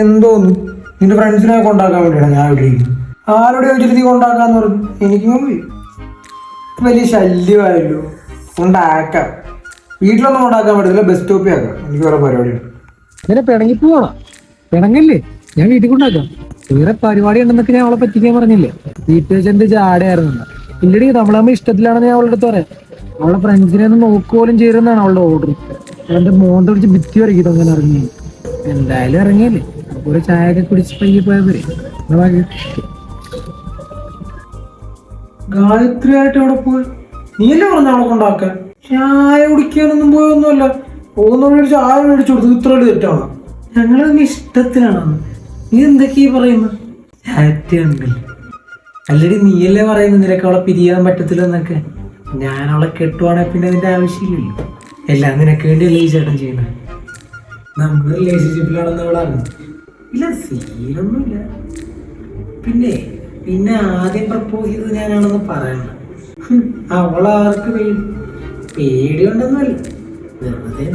എന്തോന്നു നിന്റെ ഫ്രണ്ട്സിനെ കൊണ്ടാക്കാൻ വേണ്ടിയാണ് ഞാൻ ഇവിടെ ഇരിക്കുന്നത്. ആരോടെ ചോദിച്ചിട്ട് കൊണ്ടാക്കാന്ന് പറഞ്ഞു. എനിക്കും വലിയ ശല്യമായല്ലോ. കൊണ്ടാക്കാം. വീട്ടിലൊന്നും കൊണ്ടാക്കാൻ പറ്റത്തില്ല, ബസ് സ്റ്റോപ്പിൽ ആക്കാം. എനിക്ക് വേറെ പരിപാടിയാണ്. ഇങ്ങനെ പിണങ്ങി പോവാണോ? പിണങ്ങല്ലേ, ഞാൻ വീട്ടിൽ കൊണ്ടാക്കാം. വേറെ പരിപാടി ഉണ്ടെന്നൊക്കെ ഞാൻ അവളെ പറ്റിക്കാൻ പറഞ്ഞില്ലേ. വീട്ടിൽ എന്ത് ജാടയായിരുന്നു. ഇല്ലടി നമ്മളമ്മ ഇഷ്ടത്തിലാണെന്ന് ഞാൻ അവളുടെ അടുത്ത് പറയാം. അവളുടെ ഫ്രണ്ട്സിനെ ഒന്ന് നോക്കുപോലും ചേരുന്നതാണ് അവളുടെ ഓർഡർ. അവന്റെ മോന്ത പിടിച്ച് ഭിത്തി വരയ്ക്കും അങ്ങനെ ഇറങ്ങി. എന്തായാലും ഇറങ്ങിയല്ലേ, ഒരു ചായ ഒക്കെ കുടിച്ച് പയ്യെ പോയാൽ പോരെ. ഗായത്രിയായിട്ട് അവിടെ പോയി നീയല്ലേ പറഞ്ഞ അവളെ കൊണ്ടാക്കാൻ? ചായ കുടിക്കാനൊന്നും പോയൊന്നുമല്ല. പോകുന്ന ചായ മേടിച്ചു കൊടുത്തു. ഇത്ര തെറ്റാണ്. ഞങ്ങളൊന്നും ഇഷ്ടത്തിലാണെന്ന് നീ എന്തൊക്കെയാ പറയുന്നത്? ഹാറ്റുണ്ടല്ലോ. അല്ലടി നീയല്ലേ പറയുന്നത് നിനക്ക് അവളെ പിരിയാൻ പറ്റത്തില്ല എന്നൊക്കെ. ഞാൻ അവളെ കെട്ടുവാണെങ്കിൽ പിന്നെ അതിന്റെ ആവശ്യമില്ലല്ലോ. എല്ലാം നിനക്ക് വേണ്ടിയല്ലേ ഈ ചേട്ടൻ ചെയ്യുന്നത്. നമ്മൾ റിലേഷൻഷിപ്പിലാണെന്ന് അവളാണ്. ഇല്ല, സീനൊന്നുമില്ല. പിന്നെ പിന്നെ ആദ്യം പ്രപ്പോസ് ചെയ്തത് ഞാനാണെന്ന് പറയണ്ട. അവളാർക്ക് പേടിയുണ്ടെന്നല്ല, വെറുതെ